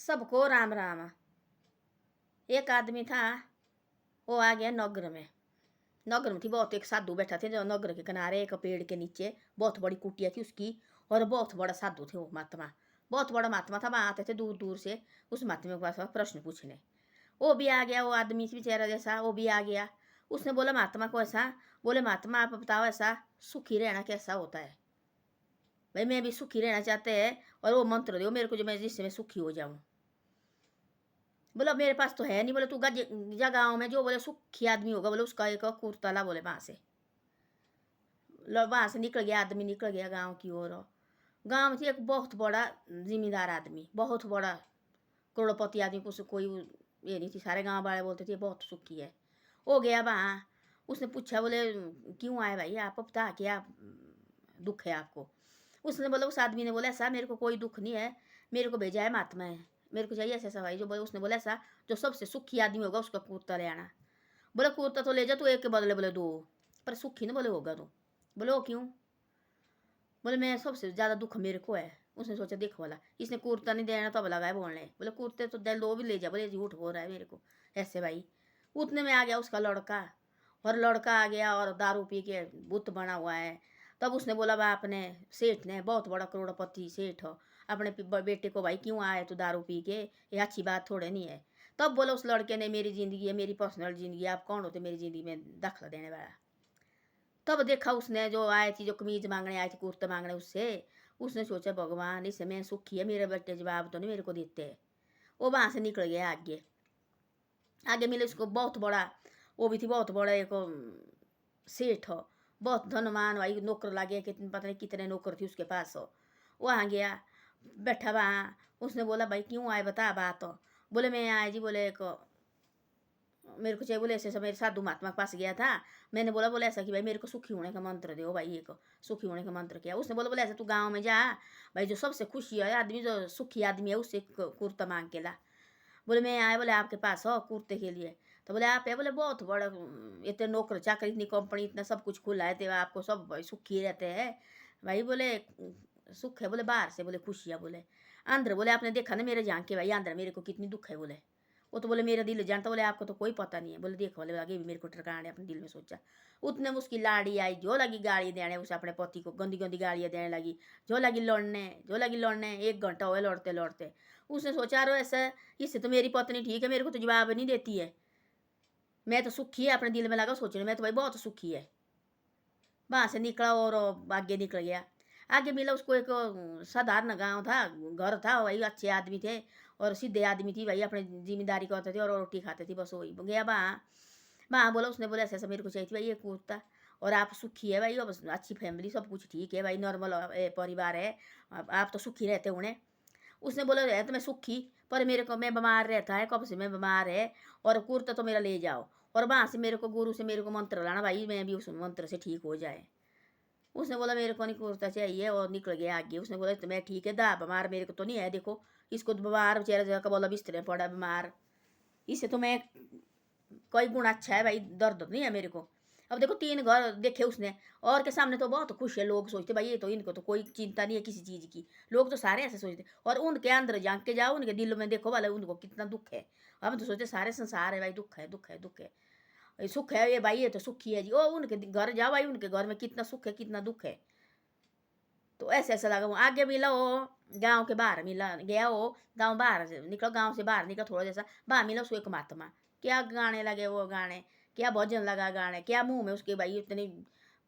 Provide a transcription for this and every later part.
सबको राम राम। एक आदमी था, वो आ गया नगर में। नगर में थी बहुत, एक साधु बैठा थे जो नगर के किनारे एक पेड़ के नीचे। बहुत बड़ी कुटिया थी उसकी, और बहुत बड़ा साधु थे वो महात्मा। बहुत बड़ा महात्मा था, वहाँ आते थे दूर दूर से उस महात्मा के पास प्रश्न पूछने। वो भी आ गया, वो आदमी बेचारा जैसा वो भी आ गया। उसने बोला महात्मा को ऐसा, बोले महात्मा आप बताओ ऐसा सुखी रहना कैसा होता है। भाई मैं भी सुखी रहना चाहते हैं, और वो मंत्र दो मेरे को जो मैं जिससे मैं सुखी हो जाऊं। बोला मेरे पास तो है नहीं। बोले तू जा गाँव में जो बोले सुखी आदमी होगा बोले उसका एक कुर्ता ला। बोले वहां से निकल गया आदमी, निकल गया गाँव की ओर। गाँव में थी एक बहुत बड़ा जिम्मेदार आदमी, बहुत बड़ा करोड़पति आदमी। कुछ कोई ये नहीं थी, सारे गाँव वाले बोलते थे बहुत सुखी है। वो गया वहाँ, उसने पूछा बोले क्यों आए भाई आप, बता क्या दुख है आपको। उसने बोला, उस आदमी ने बोला ऐसा मेरे को कोई दुख नहीं है, मेरे को भेजा है महात्मा है, मेरे को चाहिए ऐसा भाई जो बोले। उसने बोला ऐसा जो सबसे सुखी आदमी होगा उसका कुर्ता ले आना। बोले कुर्ता तो ले जा तू, एक के बदले बोले दो, पर सुखी नहीं बोले होगा तो। बोले वो क्यों। बोले मैं सबसे ज़्यादा दुख मेरे को है। उसने सोचा देखो वाला इसने कुर्ता नहीं देना तो अब लगाए बोलने। बोले कुर्ते तो दे दो भी ले जा। बोले झूठ हो रहा है मेरे को ऐसे भाई। उतने में आ गया उसका लड़का, और लड़का आ गया और दारू पी के बुत बना हुआ है। तब उसने बोला बाप ने, सेठ ने, बहुत बड़ा करोड़पति सेठ हो, अपने बेटे को भाई क्यों आए तू दारू पी के, ये अच्छी बात थोड़े नहीं है। तब बोला उस लड़के ने मेरी ज़िंदगी है, मेरी पर्सनल ज़िंदगी है, आप कौन होते मेरी ज़िंदगी में दखल देने वाला। तब देखा उसने जो आए थी, जो कमीज मांगने आई थी, कुर्ता मांगने, उससे उसने सोचा भगवान इसे मैं सुखी है, मेरे बेटे जवाब तो नहीं मेरे को देते। वो वहाँ से निकल गया आगे। आगे मिले उसको बहुत बड़ा, वो भी थी बहुत बड़ा एक सेठ हो, बहुत धनवान भाई, नौकर लगे कितने पता नहीं कितने नौकर थी उसके पास हो। वहाँ गया बैठा वहाँ। उसने बोला भाई क्यों आए बता बात हो। बोले मैं आया जी, बोले एक मेरे को चाहिए। बोले ऐसे मेरे साधु महात्मा के पास गया था, मैंने बोला बोले ऐसा कि भाई मेरे को सुखी होने का मंत्र दो भाई, एक सुखी होने का मंत्र किया। उसने बोला बोले ऐसा तू गाँव में जा भाई, जो सबसे खुशी है आदमी, जो सुखी आदमी है उससे कुर्ता मांग के ला। बोले मैं आए बोले आपके पास हो कुर्ते के लिए। तो बोले आप है, बोले बहुत बड़ा इतने नौकर चाकरी, इतनी कंपनी, इतना सब कुछ खुला है, तो आपको सब भाई सुखी रहते हैं भाई। बोले सुख है बोले बाहर से, बोले खुशियाँ, बोले अंदर बोले आपने देखा ना मेरे झांक के भाई अंदर मेरे को कितनी दुख है। बोले वो तो बोले मेरा दिल जानता, बोले आपको तो कोई पता नहीं है। बोले देखो बोले आगे भी मेरे को टरकाने अपने दिल में सोचा। उतने में उसकी लाड़ी आई, जो लगी गाली देने उसे अपने पति को, गंदी गंदी गालियाँ देने लगी, जो लगी लड़ने, जो लगी लड़ने। 1 घंटा हुआ लड़ते लड़ते। उसने सोचा रो ऐसा इससे तो मेरी पत्नी ठीक है, मेरे को तो जवाब नहीं देती है, मैं तो सुखी है। अपने दिल में लगा सोचने मैं तो भाई बहुत सुखी है। वहाँ से निकला और आगे निकल गया। आगे मिला उसको एक साधारण गांव था, घर था, वही अच्छे आदमी थे और सीधे आदमी थी भाई, अपने जिम्मेदारी करते थे और रोटी खाते थे बस। वही गया वहाँ। वहाँ बोला, उसने बोला ऐसा ऐसा मेरे को चाहिए थी भाई ये कुर्ता, और आप सुखी है भाई, अब अच्छी फैमिली सब कुछ ठीक है भाई, नॉर्मल परिवार है, आप तो सुखी रहते होने। उसने बोला है तो मैं सुखी, पर मेरे को मैं बीमार रहता है, कब से मैं बीमार है, और कुर्ता तो मेरा ले जाओ, और वहाँ से मेरे को गुरु से मेरे को मंत्र लाना भाई, मैं भी उस मंत्र से ठीक हो जाए। उसने बोला मेरे को नहीं कुर्ता चाहिए, और निकल गया आगे। उसने बोला तो मैं ठीक है दा बीमार मेरे को तो नहीं है, देखो इसको तो बीमार बेचारा जगह का बोला बिस्तर में पड़ा बीमार, इससे तो मैं कई गुण अच्छा है भाई, दर्द नहीं है मेरे को। अब देखो 3 घर देखे उसने, और के सामने तो बहुत खुश है, लोग सोचते भाई ये तो इनको तो कोई चिंता नहीं है किसी चीज़ की, लोग तो सारे ऐसे सोचते। और उनके अंदर झांक के जाओ, उनके दिल में देखो वाले उनको कितना दुख है। हम तो सोचते सारे संसार है भाई, दुख है दुख है दुख है, सुख है ये भाई, ये तो सुखी है जी। ओ उनके घर जाओ भाई, उनके घर में कितना सुख है कितना दुख है। तो ऐसे ऐसा लगा। वो आगे मिला, वो गांव के बाहर मिला, गया वो गांव बाहर से निकला, गांव से बाहर निकला थोड़ा जैसा, बाहर मिला उसको एक महात्मा। क्या गाने लगे वो गाने, क्या भजन लगा गाने, क्या मुंह में उसके भाई इतनी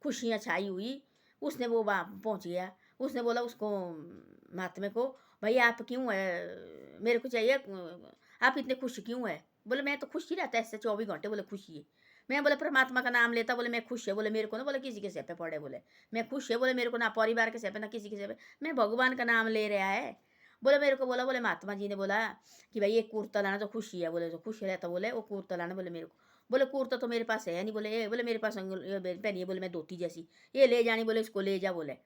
खुशियाँ छाई हुई। उसने वो वहाँ पहुँच गया। उसने बोला उसको महात्मा को, भाई आप क्यों है, मेरे को चाहिए, आप इतने खुश क्यों है। बोले मैं तो खुश ही रहता है ऐसे 24 घंटे, बोले खुशी है। मैं बोले परमात्मा का नाम लेता, बोले मैं खुश है, बोले मेरे को ना बोले किसी के सिर पे पड़े, बोले मैं खुश है, बोले मेरे को ना परिवार के सिर पे ना किसी के सिर पे, मैं भगवान का नाम ले रहा है। बोले मेरे को बोला, बोले महात्मा जी ने बोला कि भाई ये कुर्ता लाना तो खुशी है, बोले तो खुश रहता, बोले वो कुर्ता लाना। बोले मेरे को, बोले कुर्ता तो मेरे पास है नहीं, बोले बोले मेरे पास पहनी है, बोले मैं धोती जैसी, ये ले जानी, बोले इसको ले जा। बोले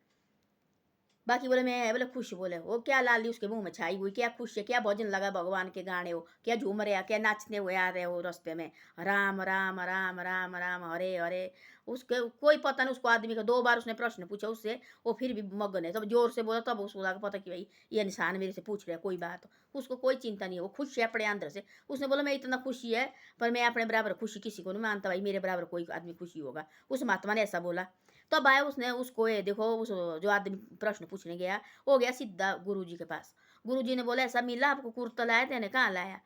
बाकी बोले मैं बोले खुश बोले वो क्या लाली उसके मुंह में छाई हुई, क्या खुश है, क्या भजन लगा भगवान के गाने हो, क्या झूम रहे, क्या नाचते हुए आ रहे हो रास्ते में, राम राम राम राम राम हरे हरे। उसके कोई पता नहीं उसको आदमी का, 2 बार उसने प्रश्न पूछा उससे, वो फिर भी मगन है। तब जोर से बोला तब उसको लगा पता कि भाई ये इंसान मेरे से पूछ रहा है कोई बात। उसको कोई चिंता नहीं है, वो खुश है अपने अंदर से। उसने बोला मैं इतना खुशी है, पर मैं अपने बराबर खुशी किसी को नहीं मानता भाई, मेरे बराबर कोई आदमी खुशी होगा। उस महात्मा ने ऐसा बोला। तब आया उसने उसको, ये देखो उस जो आदमी प्रश्न पूछने गया, वो गया सीधा गुरुजी के पास। गुरुजी ने बोला ऐसा मिला आपको कुर्ता लाया, तेने कहाँ लाया?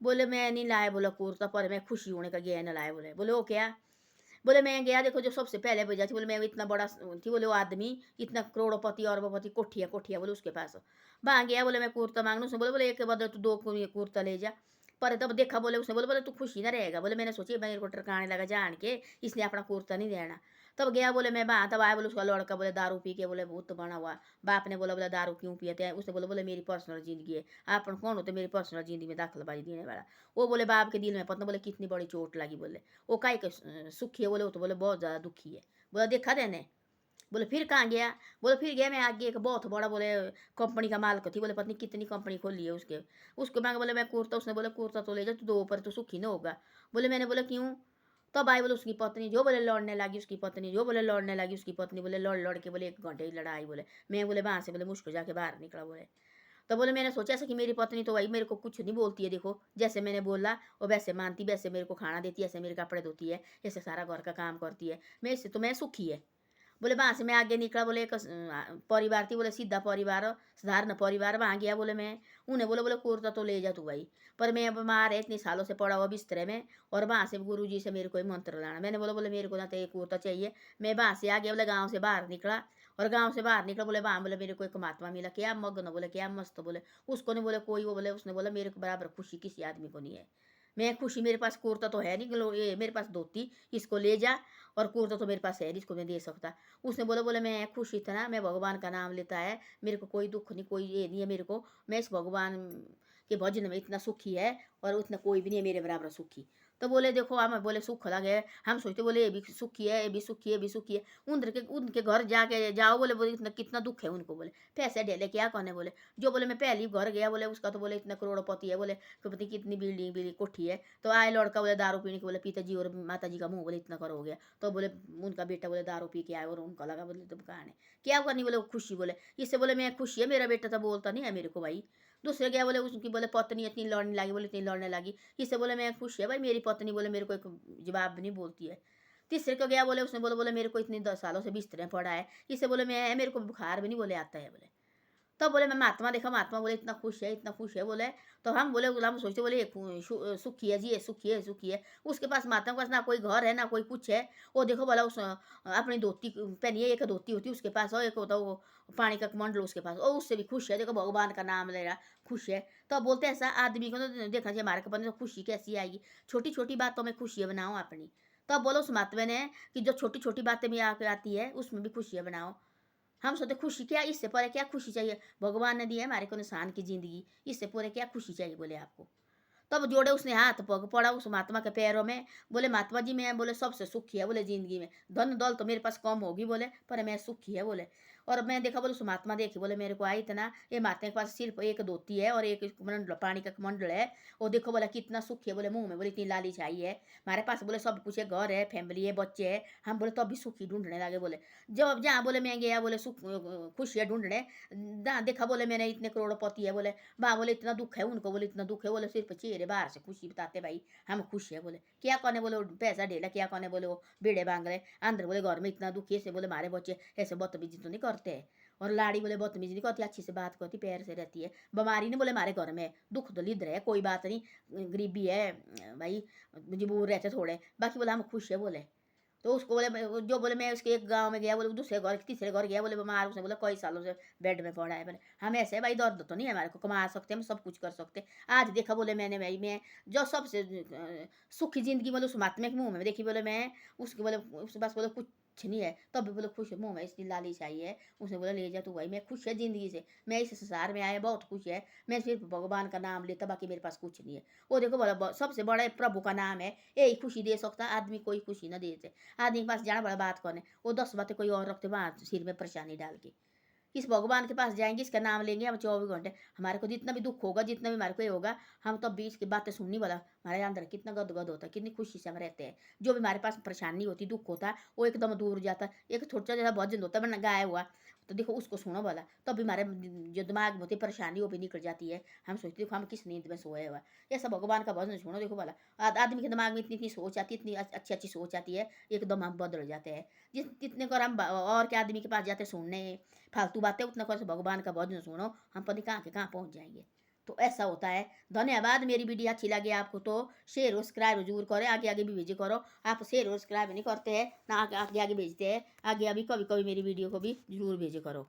बोले मैं नहीं लाया बोला कुर्ता, पर मैं खुशी होने का गया न लाया। बोले बोले वो क्या? बोले मैं गया देखो जो सबसे पहले भेजा थी, बोले मैं इतना बड़ा थी, बोले वो आदमी इतना करोड़पति अरबपति कोठिया कोठिया बोले उसके पास वहाँ गया। बोले मैं कुर्ता मांगने, उसने बोले बोले एक के बदले तू 2 कुर्ता ले जा। पर तब देखा बोले उसने, बोले बोले तू खुशी ना रहेगा। बोले मैंने सोची मेरे को टरकाने लगा जान के, इसने अपना कुर्ता नहीं देना। तब गया बोले मैं वहाँ, तब आया बोले उसका लड़का बोले दारू पी के बोले भूत बना हुआ। बाप ने बोला बोला दारू क्यों पियते हैं? उसने बोले बोले मेरी पर्सनल जिंदगी है, आप कौन होते मेरी पर्सनल जिंदगी में दखलबाजी देने वाला? वो बोले बाप के दिल में पता बोले कितनी बड़ी चोट लगी। बोले वो काय के सुखी है? बोले वो तो बोले बहुत ज़्यादा दुखी है। बोला देखा देने? बोले फिर कहाँ गया? बोले फिर गया मैं आगे एक बहुत बड़ा बोले कंपनी का मालिक थी, बोले पत्नी कितनी कंपनी खोली है उसके। उसको मांगे बोले मैं कुर्ता, उसने बोले कुर्ता तो ले जा तू, 2 पर तो सुखी ना होगा। बोले मैंने बोला क्यों? तब आई बोले उसकी पत्नी जो बोले लड़ने लगी, उसकी पत्नी जो बोले लड़ने लगी, उसकी पत्नी बोले लड़ लड़ के बोले 1 घंटे की लड़ाई। बोले मैं बोले वहाँ से बोले मुश्किल जाके बाहर निकला। बोले तो बोले मैंने सोचा ऐसा कि मेरी पत्नी तो भाई मेरे को कुछ नहीं बोलती है, देखो जैसे मैंने बोला वो वैसे मानती, वैसे मेरे को खाना देती है, ऐसे मेरे कपड़े धोती है, ऐसे सारा घर का काम करती है, मैं इससे तो मैं सुखी है। बोले वहाँ से मैं आगे निकला, बोले एक परिवार थी, बोले सीधा परिवार साधारण परिवार। वहाँ गया बोले मैं, उन्हें बोले बोले कुर्ता तो ले जा तू भाई, पर मैं बीमार है इतने सालों से पड़ा हुआ बिस्तरे में, और वहाँ से गुरु जी से मेरे को मंत्र लाना। मैंने बोला बोले मेरे को ना तो एक कुर्ता चाहिए। मैं वहाँ से आ गया, बोले गाँव से बाहर निकला, और गाँव से बाहर निकला बोले वहाँ बोले मेरे को एक महात्मा मिला, क्या मग्न बोले क्या मस्त बोले। उसको नहीं बोले कोई, वो बोले उसने बोला मेरे को बराबर खुशी किसी आदमी को नहीं है। मैं खुशी, मेरे पास कुर्ता तो है नहीं, ये मेरे पास धोती, इसको ले जा, और कुर्ता तो मेरे पास है नहीं, इसको मैं दे सकता। उसने बोला बोले मैं खुश इतना, मैं भगवान का नाम लेता है, मेरे को कोई दुख नहीं, कोई ये नहीं है मेरे को, मैं इस भगवान के भजन में इतना सुखी है, और उतना कोई भी नहीं है मेरे बराबर सुखी। तो बोले देखो हमें बोले सुख लगे, हम सोचते बोले ये भी सुखी है, ये भी सुखी है, ये भी सुखी है। उनके घर जाके जाओ बोले बोले इतना कितना दुख है उनको। बोले पैसे ढेले क्या करने? बोले जो बोले मैं पहली घर गया बोले उसका तो बोले इतना करोड़पति है, बोले पता कितनी बिल्डिंग बिल्डिंग कोठी है। तो आए लड़का बोले दारू पीने के, बोले पिताजी और माताजी का मुंह बोले इतना करो हो गया। तो बोले उनका बेटा बोले दारू पी के आए, और उनका लगा बोले तुम कहाँ है क्या करनी? बोले खुशी। बोले इससे बोले मैं खुशी है, मेरा बेटा तो बोलता नहीं है मेरे को भाई। दूसरे गया बोले उसकी बोले पत्नी इतनी लड़ने लगी, बोले इतनी लड़ने लगी। इससे बोले मैं खुश है भाई, मेरी पत्नी बोले मेरे को एक जवाब नहीं बोलती है। तीसरे को गया बोले उसने बोले बोले मेरे को इतनी 10 सालों से बिस्तर में पड़ा है। इससे बोले मैं मेरे को बुखार भी नहीं बोले आता है। बोले तब बोले मैं महात्मा देखा, महात्मा बोले इतना खुश है इतना खुश है। बोले तो हम बोले हम सोचते बोले ये सुखी है जी, ये सुखी है सुखी है। उसके पास महात्मा के पास ना कोई घर है ना कोई कुछ है। वो देखो बोला उस अपनी धोती पहनी है, एक धोती होती है उसके पास, और एक होता वो पानी का कमंडल उसके पास, और उससे भी खुश है। देखो भगवान का नाम ले रहा, खुश है। तो बोलते ऐसा आदमी को तो देखना चाहिए हमारे को, तो खुशी कैसी आएगी? छोटी छोटी बातों में खुशियाँ बनाओ अपनी। तब बोलो उस महात्मा ने कि जो छोटी छोटी बातें भी आके आती है उसमें भी खुशियाँ बनाओ। हम सोचते खुशी क्या, इससे परे क्या खुशी चाहिए? भगवान ने दी है हमारे को इंसान की जिंदगी, इससे परे क्या खुशी चाहिए बोले आपको? तब जोड़े उसने हाथ पग पड़ा उस महात्मा के पैरों में। बोले महात्मा जी मैं बोले सबसे सुखी है बोले जिंदगी में, धन दौलत तो मेरे पास कम होगी बोले, पर मैं सुखी है बोले। और मैं देखा बोले उस महात्मा देखी बोले मेरे को आई इतना, ये महात्मा के पास सिर्फ एक धोती है और एक मंडल पानी का मंडल है। वो देखो बोला कितना सुखी है, बोले मुंह में बोले इतनी लाली छाई है, हमारे पास बोले सब कुछ है, घर है, फैमिली है, बच्चे है। हम बोले तो अभी सुखी ढूंढने लगे। बोले जब जहाँ बोले मैं गया बोले सुख खुशियाँ ढूंढने, देखा बोले मैंने इतने करोड़पति है। बोले वाह, बोले इतना दुख है उनको, बोले इतना दुख है, बोले सिर्फ चेहरे बाहर से खुशी बताते भाई हम खुश है। बोले क्या करने? बोले वो पैसा ढेला क्या करने? बोले वो बेड़े बांग रहे अंदर, बोले घर में इतना दुख है। ऐसे बोले हमारे बच्चे ऐसे बदतमीजी तो नहीं करते है, और लाड़ी बोले बदतमीजी नहीं करती, अच्छी से बात करती, पैर से रहती है। बीमारी नहीं बोले हमारे घर में, दुख तो लिद रहे कोई बात नहीं, गरीबी है भाई, मजबूर रहते थोड़े, बाकी बोले हम खुश है। बोले तो उसको बोले जो बोले मैं उसके एक गांव में गया, बोले दूसरे घर तीसरे घर गया, बोले बीमार, उसने बोला कई सालों से बेड में पड़ा है। बोले हम ऐसे भाई दर्द तो नहीं है हमारे को, कमा सकते हम सब कुछ कर सकते। आज देखा बोले मैंने भाई मैं जो सबसे सुखी जिंदगी बोले उस महात्मा के मुंह में देखी। बोले मैं उसके बोले उसके पास बोले कुछ नहीं है, तब भी बोले खुश है, मुंह में इसकी लाली छाई है। उसने बोला ले जा तू भाई, मैं खुश है जिंदगी से, मैं इस संसार में आया बहुत खुश है, मैं सिर्फ भगवान का नाम लेता, बाकी मेरे पास कुछ नहीं है। वो देखो बोला सबसे बड़ा प्रभु का नाम है, यही खुशी दे सकता, आदमी कोई खुशी ना देते। आदमी के पास जाना बड़ा बात करने, वो 10 बातें कोई और रखते वहाँ सिर में परेशानी डाल के। किस भगवान के पास जाएंगे, इसका नाम लेंगे हम 24 घंटे। हमारे को जितना भी दुख होगा, जितना भी हमारे को ये होगा, हम तो बीच की बातें सुननी वाला हमारे अंदर कितना गदगद होता है, कितनी खुशी से हम रहते हैं। जो भी हमारे पास परेशानी होती, दुख होता है, वो एकदम दूर जाता है। एक छोटा जैसा भजन होता है, वरना गाया हुआ, तो देखो उसको सुनो वाला, तो भी हमारे जो दिमाग में होती परेशानी वो भी निकल जाती है। हम सोचते देखो हम किस नींद में सोए हुआ। ऐसा भगवान का भजन सुनो, देखो वाला आदमी के दिमाग में इतनी इतनी सोच आती है, इतनी अच्छी अच्छी सोच आती है, एकदम हम बदल जाते हैं। जितने कर हम और के आदमी के पास जाते सुनने फालतू बातें, उतना कर भगवान का भजन सुनो, हम पता नहीं कहाँ के कहाँ पहुँच जाएंगे। तो ऐसा होता है। धन्यवाद। मेरी वीडियो अच्छी लगी आपको तो शेयर और सब्सक्राइब जरूर करें, आगे आगे भी भेजे करो। आप शेयर और सब्सक्राइब नहीं करते हैं ना, आगे आगे आगे भेजते हैं, आगे अभी कभी कभी मेरी वीडियो को भी जरूर भेजे करो।